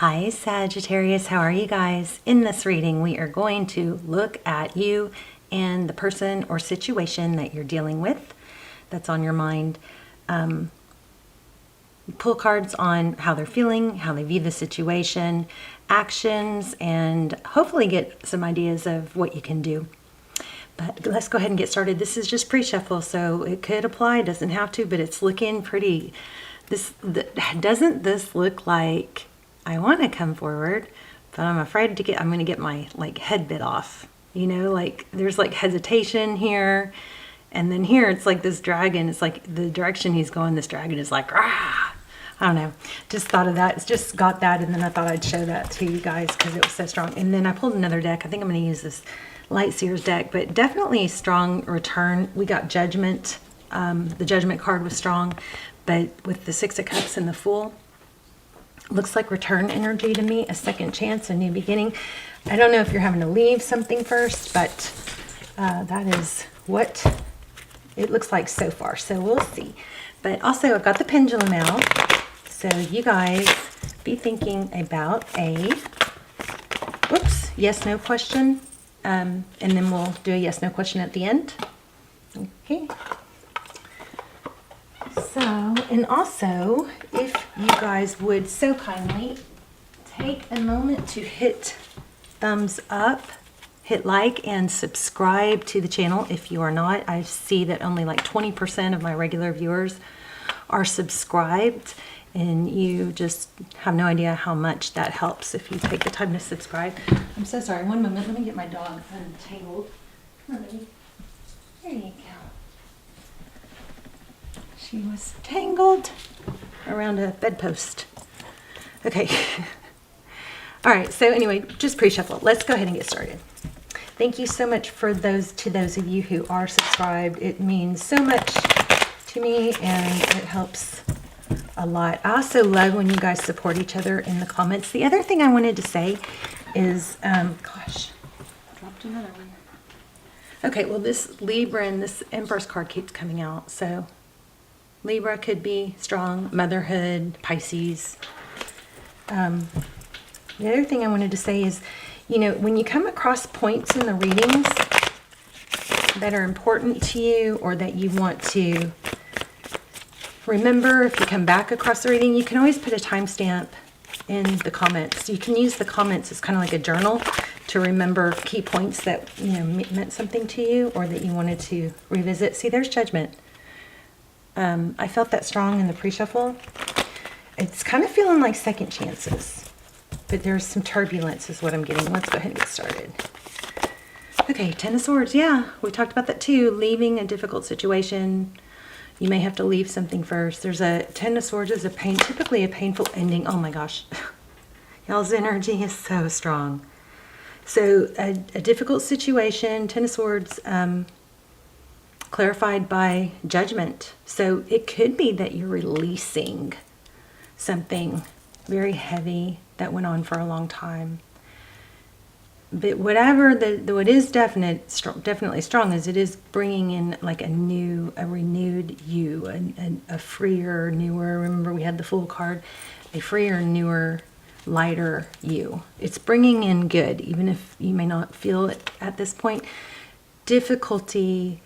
Hi Sagittarius, how are you guys? In this reading, we are going to look at you and the person or situation that you're dealing with that's on your mind. Pull cards on how they're feeling, how they view the situation, actions, and hopefully get some ideas of what you can do. But let's go ahead and get started. This is just pre-shuffle, so it could apply, doesn't have to, but it's looking pretty. Doesn't this look like I want to come forward, but I'm afraid to I'm going to get my head bit off. You know, like there's like hesitation here, and then here it's like this dragon. It's like the direction he's going, this dragon is like, ah. I don't know. Just thought of that. It's just got that, and then I thought I'd show that to you guys because it was so strong. And then I pulled another deck. I think I'm going to use this Light Seers deck, but definitely a strong return. We got Judgment. The Judgment card was strong, but with the Six of Cups and the Fool, looks like return energy to me, a second chance, a new beginning. I don't know if you're having to leave something first, but that is what it looks like so far. So we'll see. But also I've got the pendulum out. So you guys be thinking about a, yes, no question. And then we'll do a yes, no question at the end. Okay. So, and also, if you guys would so kindly take a moment to hit thumbs up, hit like, and subscribe to the channel if you are not. I see that only like 20% of my regular viewers are subscribed, and you just have no idea how much that helps if you take the time to subscribe. I'm so sorry. One moment. Let me get my dog untangled. Come on, baby. There you go. She was tangled around a bedpost. Okay. All right. So anyway, just pre-shuffle. Let's go ahead and get started. Thank you so much for those of you who are subscribed. It means so much to me, and it helps a lot. I also love when you guys support each other in the comments. The other thing I wanted to say is, gosh, I dropped another one. Okay. Well, this Libra and this Empress card keeps coming out, so Libra could be strong, motherhood, Pisces. The other thing I wanted to say is, you know, when you come across points in the readings that are important to you or that you want to remember, if you come back across the reading, you can always put a timestamp in the comments. You can use the comments as kind of like a journal to remember key points that, you know, meant something to you or that you wanted to revisit. See, there's Judgment. I felt that strong in the pre-shuffle. It's kind of feeling like second chances, but there's some turbulence is what I'm getting. Let's go ahead and get started. Okay, Ten of Swords. Yeah, we talked about that too. Leaving a difficult situation. You may have to leave something first. There's a Ten of Swords is typically a painful ending. Oh my gosh. Y'all's energy is so strong. So a difficult situation, Ten of Swords, clarified by Judgment. So it could be that you're releasing something very heavy that went on for a long time. But whatever what is definitely strong is it is bringing in like a renewed you, a freer, newer. Remember we had the Fool card, a freer, newer, lighter you. It's bringing in good, even if you may not feel it at this point. Difficulty,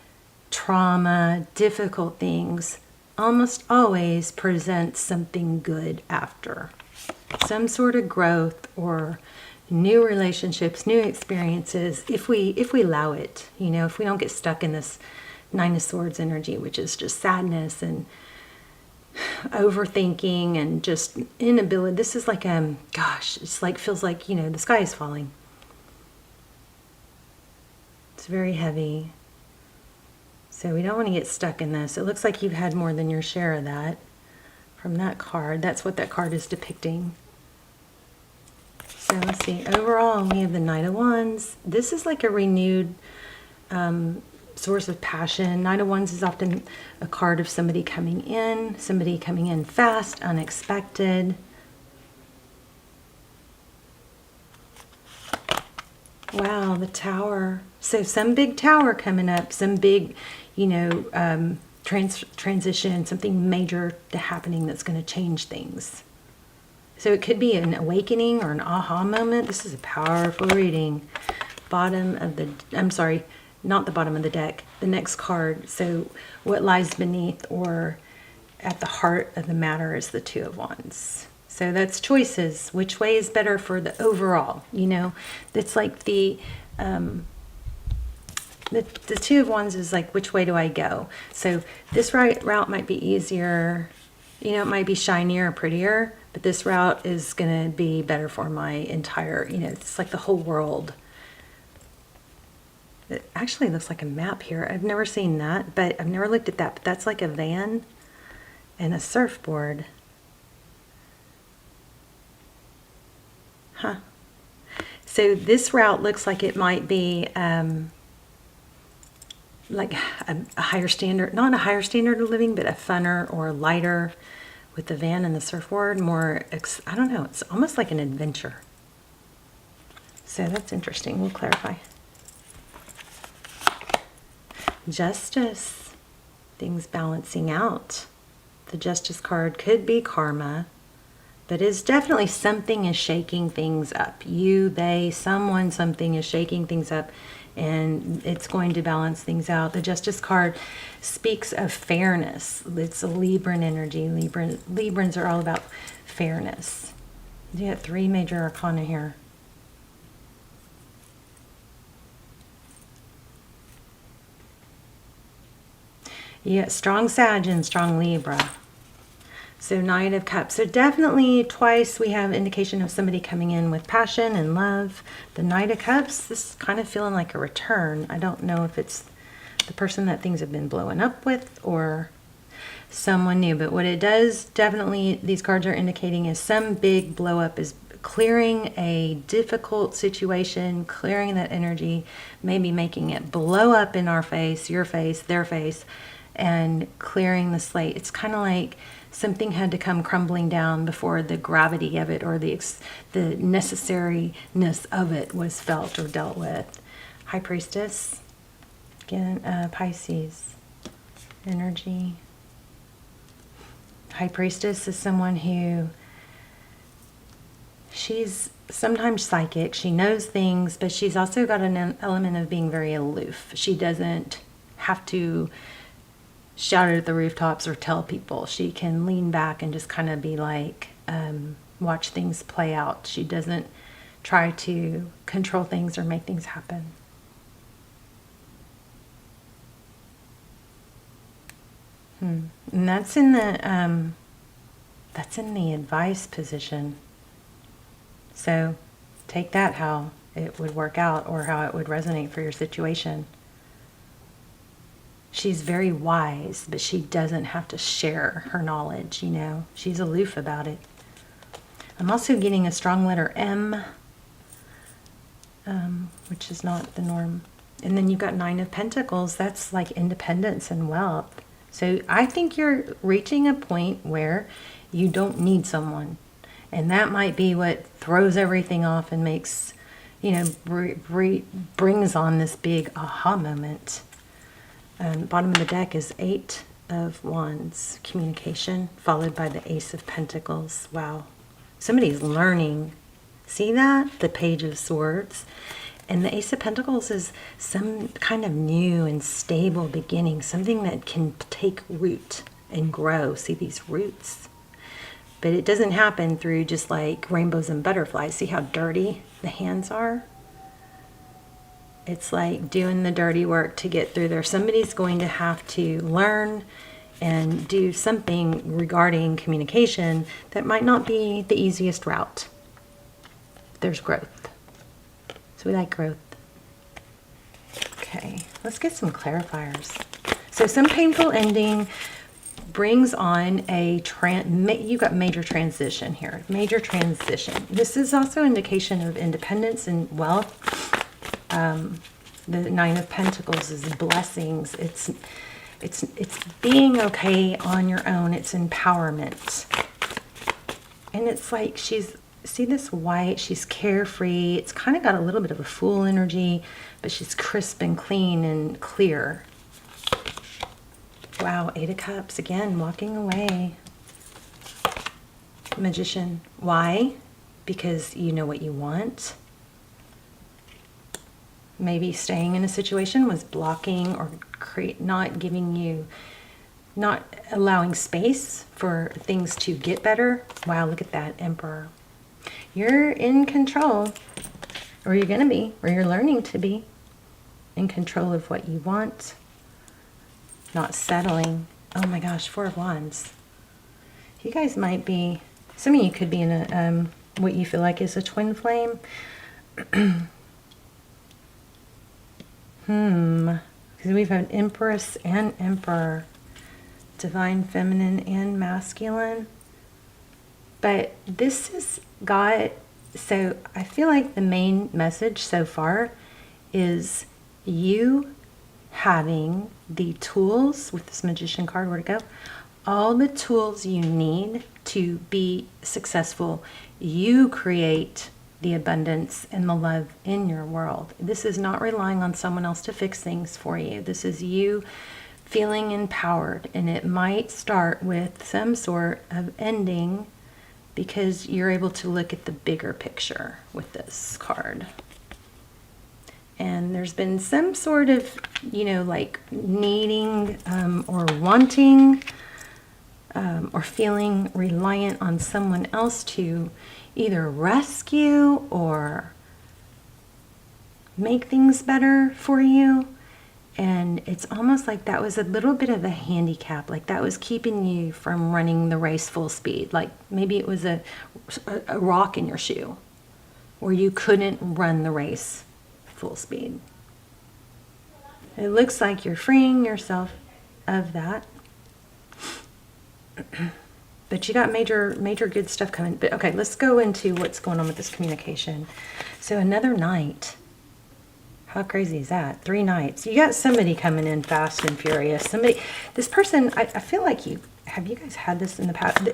trauma, difficult things almost always present something good after. Some sort of growth or new relationships, new experiences, if we allow it, you know, if we don't get stuck in this Nine of Swords energy, which is just sadness and overthinking and just inability. This is like, gosh, it's like, feels like, you know, the sky is falling. It's very heavy. So we don't want to get stuck in this. It looks like you've had more than your share of that from that card. That's what that card is depicting. So let's see. Overall, we have the Knight of Wands. This is like a renewed source of passion. Knight of Wands is often a card of somebody coming in fast, unexpected. Wow, the Tower. So some big tower coming up, some big, you know, transition, something major happening that's going to change things. So it could be an awakening or an aha moment. This is a powerful reading. Bottom of the, I'm sorry, not the bottom of the deck, the next card. So what lies beneath or at the heart of the matter is the Two of Wands. So that's choices. Which way is better for the overall? You know, it's like the Two of Wands is like, which way do I go? So this route might be easier. You know, it might be shinier or prettier, but this route is going to be better for my entire, you know, it's like the whole world. It actually looks like a map here. I've never seen that, but I've never looked at that. But that's like a van and a surfboard. Huh. So this route looks like it might be like a higher standard, not a higher standard of living, but a funner or lighter with the van and the surfboard. More, I don't know, it's almost like an adventure. So that's interesting. We'll clarify. Justice, things balancing out. The Justice card could be karma, but it's definitely something is shaking things up. You, they, someone, something is shaking things up, and it's going to balance things out. The Justice card speaks of fairness. It's a Libran energy. Librans are all about fairness. You got 3 major arcana here. You got strong Sag and strong Libra. So Knight of Cups. So definitely twice we have indication of somebody coming in with passion and love. The Knight of Cups, this is kind of feeling like a return. I don't know if it's the person that things have been blowing up with or someone new. But what it does, definitely these cards are indicating is some big blow up is clearing a difficult situation, clearing that energy, maybe making it blow up in our face, your face, their face, and clearing the slate. It's kind of like something had to come crumbling down before the gravity of it or the necessariness of it was felt or dealt with. High Priestess, again, Pisces energy. High Priestess is someone who, she's sometimes psychic. She knows things, but she's also got an element of being very aloof. She doesn't have to shout it at the rooftops or tell people. She can lean back and just kind of be like, watch things play out. She doesn't try to control things or make things happen. And that's in the advice position. So take that how it would work out or how it would resonate for your situation. She's very wise, but she doesn't have to share her knowledge, you know. She's aloof about it. I'm also getting a strong letter M, which is not the norm. And then you've got 9 of Pentacles. That's like independence and wealth. So I think you're reaching a point where you don't need someone. And that might be what throws everything off and makes, you know, brings on this big aha moment. Bottom of the deck is 8 of Wands, communication, followed by the Ace of Pentacles. Wow. Somebody's learning. See that? The Page of Swords. And the Ace of Pentacles is some kind of new and stable beginning, something that can take root and grow. See these roots? But it doesn't happen through just like rainbows and butterflies. See how dirty the hands are? It's like doing the dirty work to get through there. Somebody's going to have to learn and do something regarding communication that might not be the easiest route. There's growth. So we like growth. Okay, let's get some clarifiers. So some painful ending brings on a, you've got major transition here. Major transition. This is also indication of independence and wealth. The 9 of Pentacles is blessings. It's being okay on your own. It's empowerment. And it's like she's, see this white, she's carefree. It's kind of got a little bit of a fool energy, but she's crisp and clean and clear. Wow, 8 of Cups, again, walking away. Magician. Why? Because you know what you want. Maybe staying in a situation was blocking or not giving you, not allowing space for things to get better. Wow, look at that, Emperor. You're in control, or you're going to be, or you're learning to be in control of what you want, not settling. Oh my gosh, Four of Wands. You guys might be, some of you could be in a what you feel like is a twin flame. Because we've had Empress and Emperor, divine feminine and masculine. But this has got, so I feel like the main message so far is you having the tools, with this Magician card, where to go, all the tools you need to be successful. You create the abundance and the love in your world. This is not relying on someone else to fix things for you. This is you feeling empowered, and it might start with some sort of ending because you're able to look at the bigger picture with this card. And there's been some sort of, you know, like needing or wanting or feeling reliant on someone else to either rescue or make things better for you. And it's almost like that was a little bit of a handicap, like that was keeping you from running the race full speed. Like maybe it was a rock in your shoe where you couldn't run the race full speed. It looks like you're freeing yourself of that. But you got major good stuff coming. But okay, let's go into what's going on with this communication. So another night. How crazy is that? 3 nights. You got somebody coming in fast and furious. Somebody, this person, I feel like have you guys had this in the past?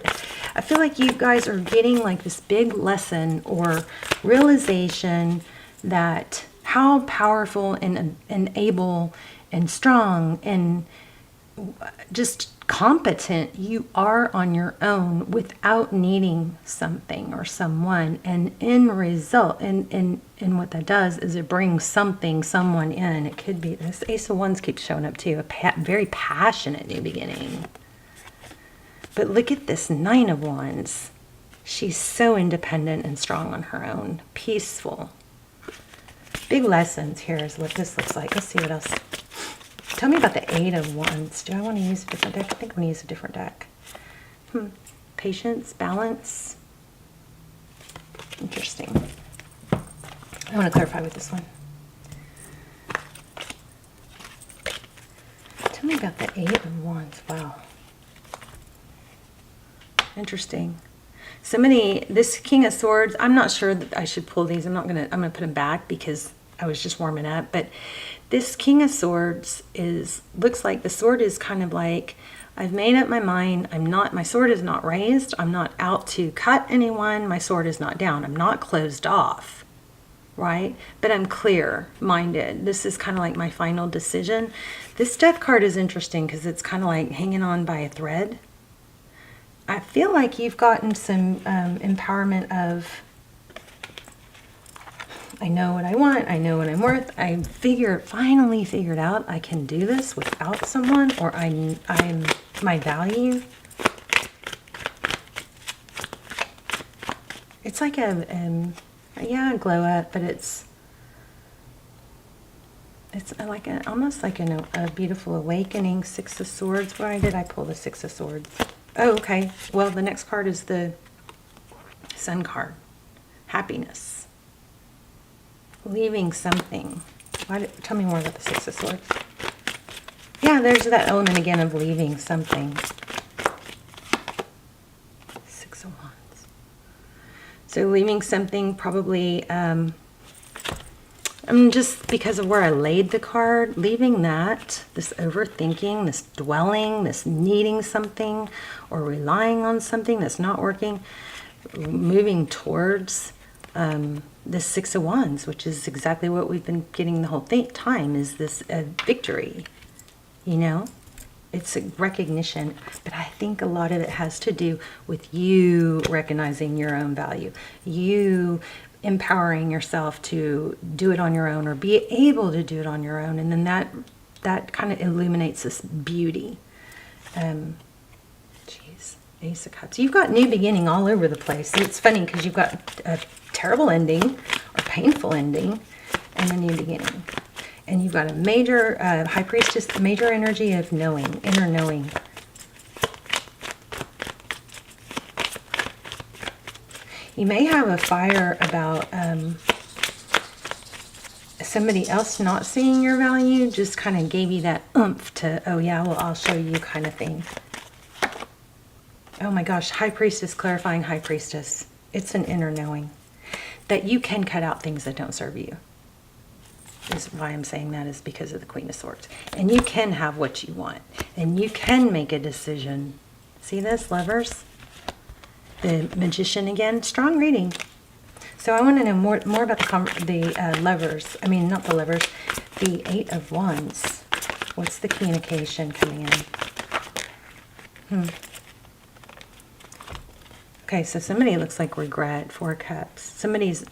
I feel like you guys are getting like this big lesson or realization that how powerful and able and strong and just competent you are on your own without needing something or someone. And in result, and what that does is it brings someone in. It could be, this Ace of Wands keeps showing up too, a very passionate new beginning. But look at this Nine of Wands. She's so independent and strong on her own, peaceful. Big lessons here is what this looks like. Let's see what else. Tell me about the Eight of Wands. Do I want to use a different deck? I think I'm going to use a different deck. Patience, balance. Interesting. I want to clarify with this one. Tell me about the Eight of Wands. Wow. Interesting. Somebody, this King of Swords, I'm not sure that I should pull these. I'm going to put them back because I was just warming up. But this King of Swords looks like the sword is kind of like, I've made up my mind. My sword is not raised. I'm not out to cut anyone. My sword is not down. I'm not closed off, right? But I'm clear-minded. This is kind of like my final decision. This Death card is interesting because it's kind of like hanging on by a thread. I feel like you've gotten some empowerment of, I know what I want, I know what I'm worth, I finally figured out I can do this without someone, or I'm my value. It's like a glow up, but it's like almost like a beautiful awakening. Six of Swords. Why did I pull the Six of Swords? Oh, okay. Well, the next card is the Sun card. Happiness. Leaving something. Tell me more about the Six of Swords. Yeah, there's that element again of leaving something. Six of Wands. So leaving something probably, just because of where I laid the card, leaving that, this overthinking, this dwelling, this needing something or relying on something that's not working, moving towards this Six of Wands, which is exactly what we've been getting the whole time, is this victory, you know? It's a recognition, but I think a lot of it has to do with you recognizing your own value, you empowering yourself to do it on your own or be able to do it on your own. And then that kind of illuminates this beauty. Geez, Ace of Cups. You've got new beginning all over the place. It's funny because you've got a terrible ending or painful ending and a new beginning. And you've got a major High Priestess, major energy of knowing, inner knowing. You may have a fire about somebody else not seeing your value, just kind of gave you that oomph to, oh yeah, well, I'll show you kind of thing. Oh my gosh, High Priestess, clarifying High Priestess. It's an inner knowing that you can cut out things that don't serve you. Is why I'm saying that is because of the Queen of Swords. And you can have what you want. And you can make a decision. See this, Lovers? The Magician again. Strong reading. So I want to know more about the Lovers. I mean, not the Lovers. The Eight of Wands. What's the communication coming in? Okay, so somebody looks like regret. Four Cups. Somebody's...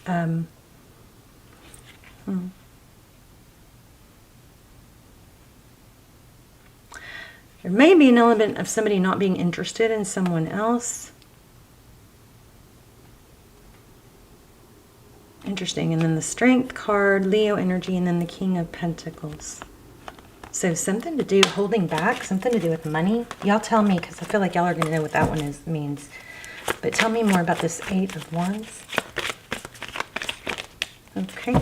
There may be an element of somebody not being interested in someone else. Interesting. And then the Strength card, Leo energy, and then the King of Pentacles. So something to do, holding back, something to do with money. Y'all tell me, because I feel like y'all are going to know what that one means. But tell me more about this Eight of Wands. Okay.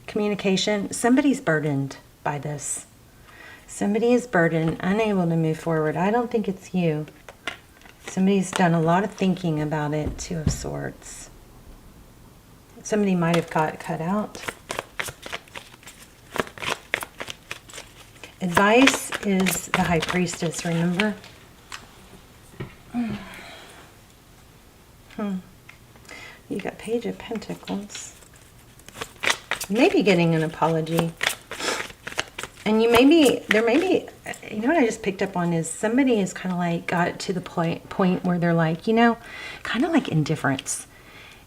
Communication. Somebody's burdened by this. Somebody is burdened, unable to move forward. I don't think it's you. Somebody's done a lot of thinking about it. Two of Swords. Somebody might have got cut out. Advice is the High Priestess, remember? You got Page of Pentacles. Maybe getting an apology. And you may be, there may be, you know what I just picked up on is somebody is kind of like got to the point where they're like, you know, kind of like indifference.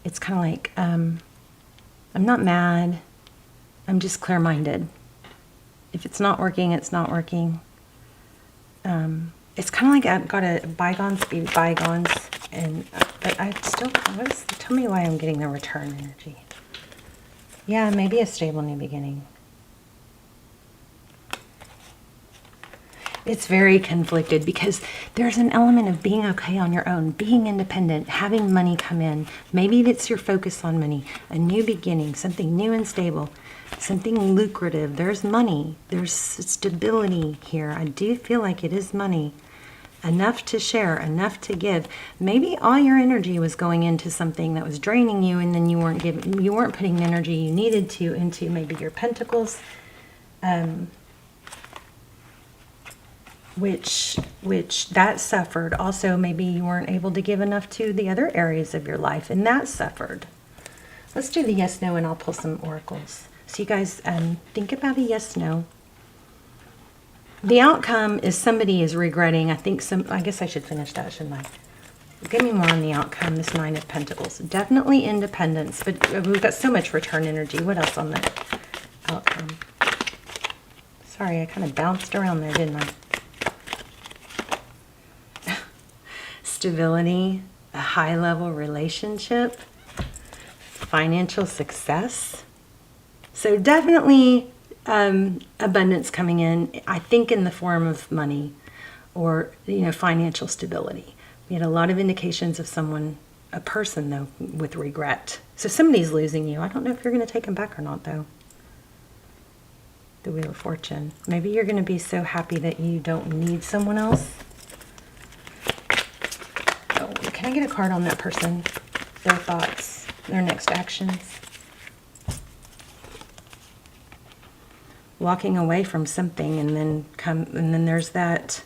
It's kind of like, I'm not mad. I'm just clear-minded. If it's not working, it's not working. It's kind of like I've got to bygones be bygones. And, but I still, tell me why I'm getting the return energy. Yeah, maybe a stable new beginning. It's very conflicted because there's an element of being okay on your own, being independent, having money come in. Maybe it's your focus on money, a new beginning, something new and stable, something lucrative. There's money, there's stability here. I do feel like it is money. Enough to share, enough to give. Maybe all your energy was going into something that was draining you, and then you weren't putting the energy you needed to into maybe your pentacles. Which that suffered. Also, maybe you weren't able to give enough to the other areas of your life, and that suffered. Let's do the yes, no, and I'll pull some oracles. So you guys think about a yes, no. The outcome is somebody is regretting. I guess I should finish that, shouldn't I? Give me more on the outcome, this Nine of Pentacles. Definitely independence, but we've got so much return energy. What else on the outcome? Sorry, I kind of bounced around there, didn't I? Stability, a high-level relationship, financial success. So definitely abundance coming in, I think in the form of money or, you know, financial stability. We had a lot of indications of someone, a person though, with regret. So somebody's losing you. I don't know if you're going to take them back or not though. The Wheel of Fortune. Maybe you're going to be so happy that you don't need someone else. Oh, can I get a card on that person? Their thoughts, their next actions. Walking away from something and then there's that,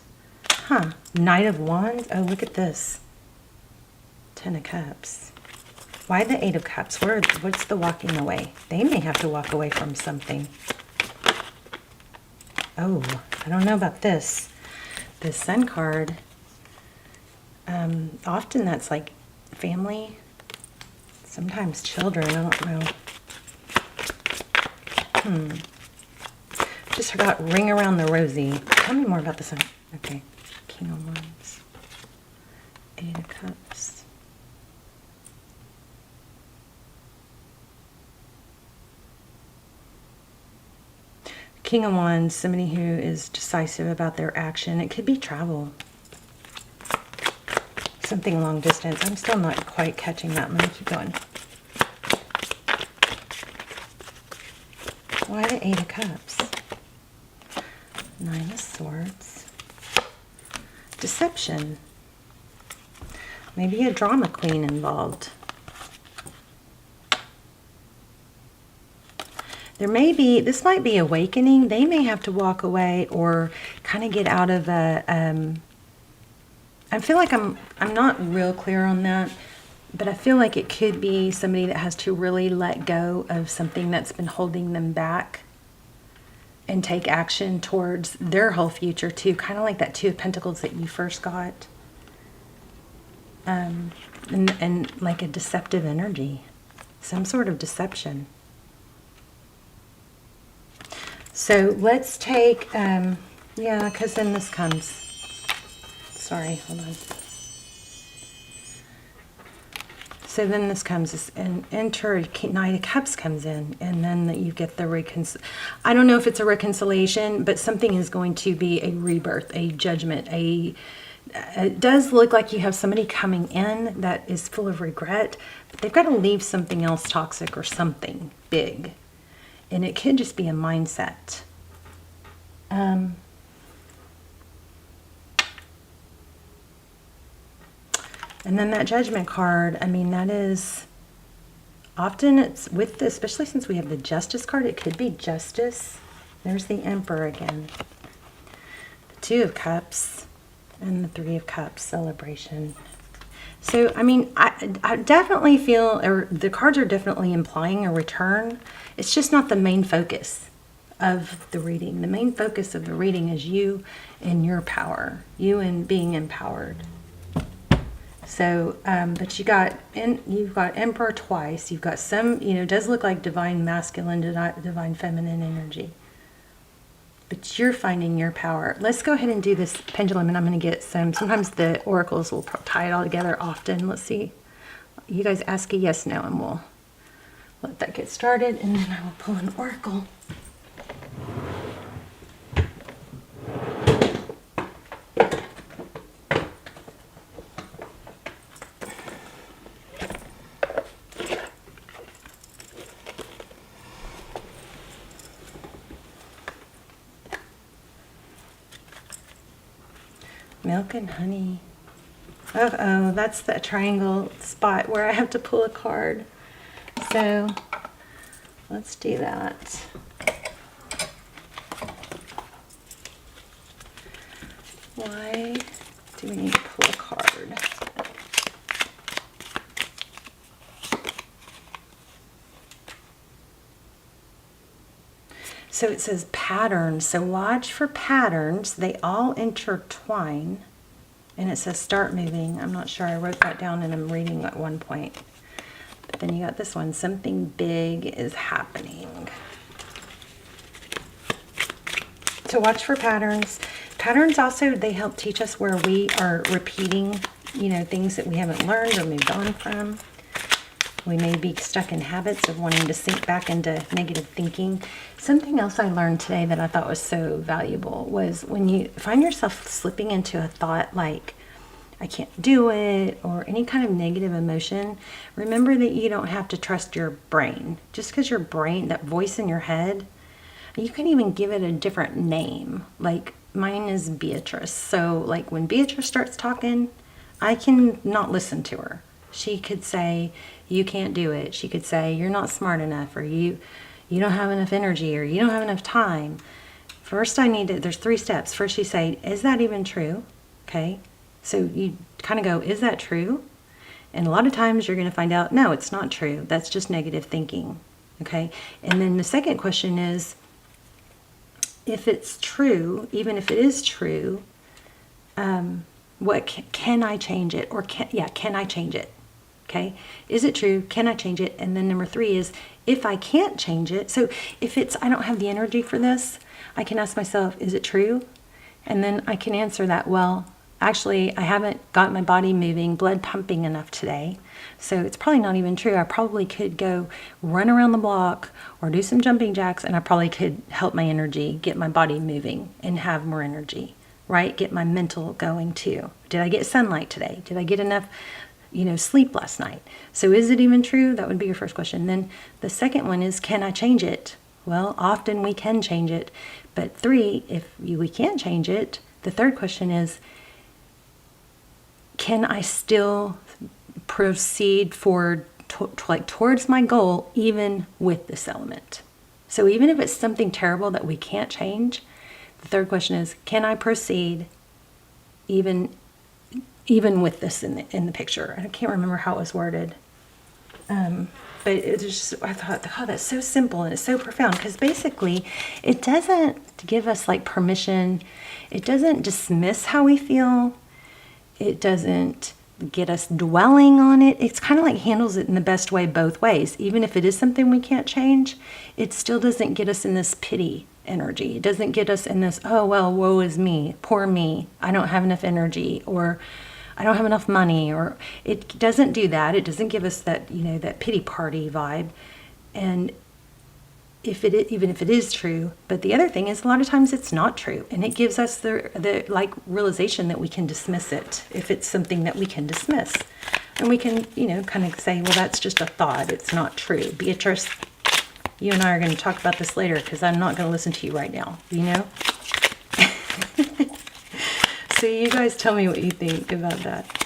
Knight of Wands. Oh, look at this. Ten of Cups. Why the Eight of Cups? What's the walking away? They may have to walk away from something. Oh, I don't know about this. This Sun card, often that's like family, sometimes children, I don't know. Just forgot Ring Around the Rosie. Tell me more about this one. Okay, King of Wands, Eight of Cups. King of Wands, somebody who is decisive about their action. It could be travel. Something long distance. I'm still not quite catching that. I'm going to keep going. Why the Eight of Cups? Nine of Swords. Deception. Maybe a drama queen involved. There may be, this might be awakening. They may have to walk away or kind of get out of a, I feel like I'm not real clear on that, but I feel like it could be somebody that has to really let go of something that's been holding them back and take action towards their whole future too. Kind of like that Two of Pentacles that you first got. And like a deceptive energy, some sort of deception. So let's take, yeah, because then this comes. Sorry, hold on. So then this comes, and enter Knight of Cups comes in, and then you get the I don't know if it's a reconciliation, but something is going to be a rebirth, a judgment, it does look like you have somebody coming in that is full of regret, but they've got to leave something else toxic or something big. And it could just be a mindset. And then that Judgment card, I mean, that is, often it's with the, especially since we have the Justice card, it could be justice. There's the Emperor again. The Two of Cups and the Three of Cups, celebration. So, I mean, I definitely feel, or the cards are definitely implying a return. It's just not the main focus of the reading. The main focus of the reading is you and your power, you and being empowered. So, but you've got Emperor twice. You've got some, it does look like divine masculine, divine feminine energy. But you're finding your power. Let's go ahead and do this pendulum, and I'm going to get sometimes the oracles will tie it all together often. Let's see. You guys ask a yes, no, and we'll let that get started, and then I will pull an oracle. Milk and honey. Uh-oh, that's the triangle spot where I have to pull a card. So let's do that. Why do we need to pull a card? So it says patterns. So watch for patterns. They all intertwine. And it says start moving. I'm not sure. I wrote that down and I'm reading at one point. But then you got this one. Something big is happening. So watch for patterns. Patterns also, they help teach us where we are repeating, things that we haven't learned or moved on from. We may be stuck in habits of wanting to sink back into negative thinking. Something else I learned today that I thought was so valuable was when you find yourself slipping into a thought like, I can't do it, or any kind of negative emotion, remember that you don't have to trust your brain. Just because your brain, that voice in your head, you can even give it a different name. Like mine is Beatrice. So like when Beatrice starts talking, I can not listen to her. She could say, you can't do it. She could say, you're not smart enough, or you don't have enough energy, or you don't have enough time. First, there's 3 steps. First, you say, is that even true? Okay. So you kind of go, is that true? And a lot of times you're going to find out, no, it's not true. That's just negative thinking. Okay. And then the second question is if it's true, even if it is true, what can I change it? Or can I change it? Okay, is it true? Can I change it? And then number 3 is, if I can't change it, so if it's, I don't have the energy for this, I can ask myself, is it true? And then I can answer that, well, actually, I haven't got my body moving, blood pumping enough today, so it's probably not even true. I probably could go run around the block or do some jumping jacks, and I probably could help my energy, get my body moving and have more energy, right? Get my mental going too. Did I get sunlight today? Did I get enough, sleep last night? So is it even true? That would be your first question. Then the second one is, can I change it? Well, often we can change it. But 3, if we can't change it, the third question is, can I still proceed forward towards my goal even with this element? So even if it's something terrible that we can't change, the third question is, can I proceed even with this in the picture? I can't remember how it was worded. But it's just, I thought, oh, that's so simple and it's so profound, because basically it doesn't give us like permission. It doesn't dismiss how we feel. It doesn't get us dwelling on it. It's kind of like handles it in the best way both ways. Even if it is something we can't change, it still doesn't get us in this pity energy. It doesn't get us in this, oh, well, woe is me, poor me, I don't have enough energy, or I don't have enough money, or it doesn't do that. It doesn't give us that, that pity party vibe. And even if it is true, but the other thing is, a lot of times it's not true, and it gives us the like realization that we can dismiss it if it's something that we can dismiss, and we can kind of say, well, that's just a thought, it's not true. Beatrice, you and I are going to talk about this later, because I'm not going to listen to you right now, So you guys tell me what you think about that.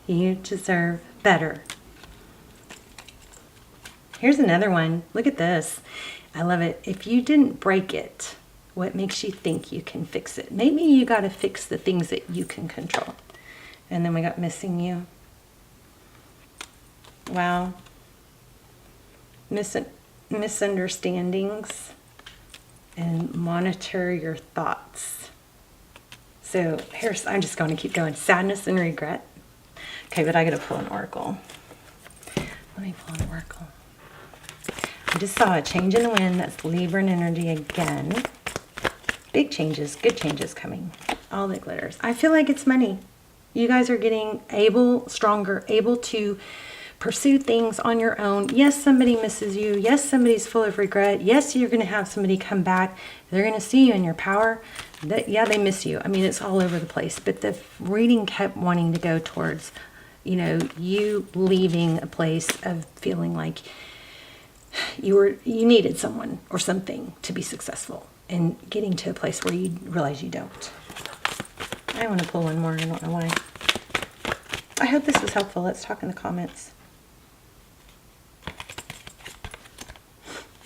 You deserve better. Here's another one. Look at this. I love it. If you didn't break it, what makes you think you can fix it? Maybe you got to fix the things that you can control. And then we got missing you. Wow. Misunderstandings. And monitor your thoughts. So I'm just going to keep going. Sadness and regret. Okay, but I got to pull an oracle. Let me pull an oracle. I just saw a change in the wind. That's Libran energy again. Big changes, good changes coming. All the glitters. I feel like it's money. You guys are getting stronger, able to pursue things on your own. Yes, somebody misses you. Yes, somebody's full of regret. Yes, you're going to have somebody come back. They're going to see you in your power. Yeah, they miss you. I mean, it's all over the place. But the reading kept wanting to go towards, you leaving a place of feeling like you needed someone or something to be successful, and getting to a place where you realize you don't. I want to pull one more. I don't know why. I hope this was helpful. Let's talk in the comments.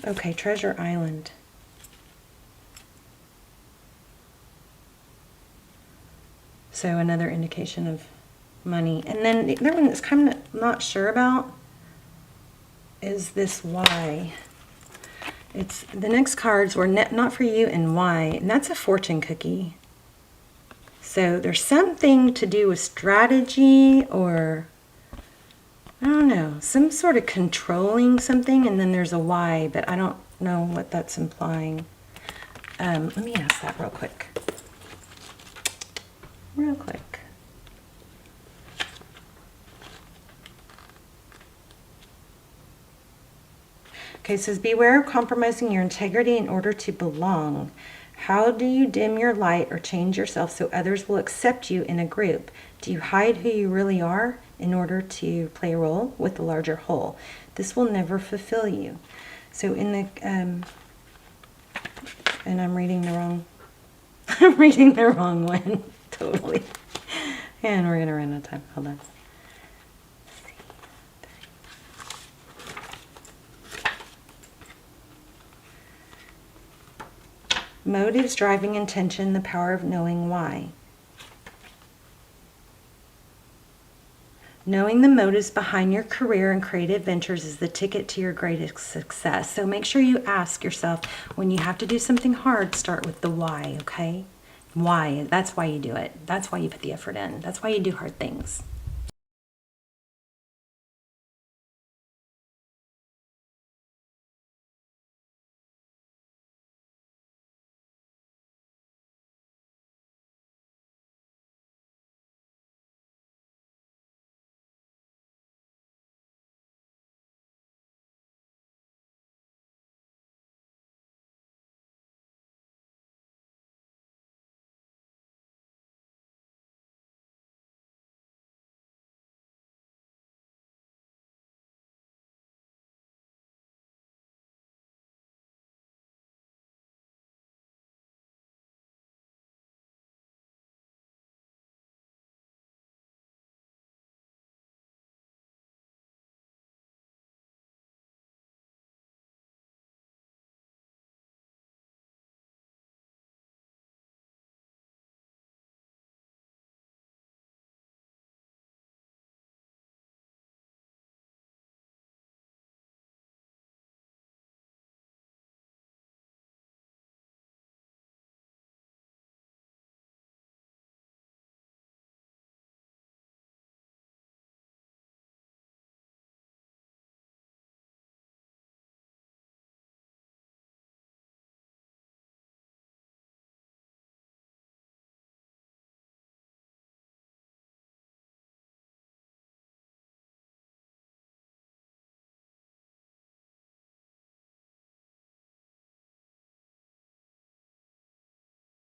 Okay, Treasure Island. So another indication of money. And then the other one that's kind of not sure about is this why. It's the next cards were not for you and why. And that's a fortune cookie. So there's something to do with strategy, or I don't know, some sort of controlling something, and then there's a why, but I don't know what that's implying. Let me ask that real quick. Real quick. Okay, it says, beware of compromising your integrity in order to belong. How do you dim your light or change yourself so others will accept you in a group? Do you hide who you really are in order to play a role with the larger whole? This will never fulfill you. So in the, and I'm reading the wrong, I'm reading the wrong one, totally. And we're gonna run out of time, hold on. Motives, driving intention, the power of knowing why. Knowing the motives behind your career and creative ventures is the ticket to your greatest success. So make sure you ask yourself, when you have to do something hard, start with the why, okay? Why? That's why you do it. That's why you put the effort in. That's why you do hard things.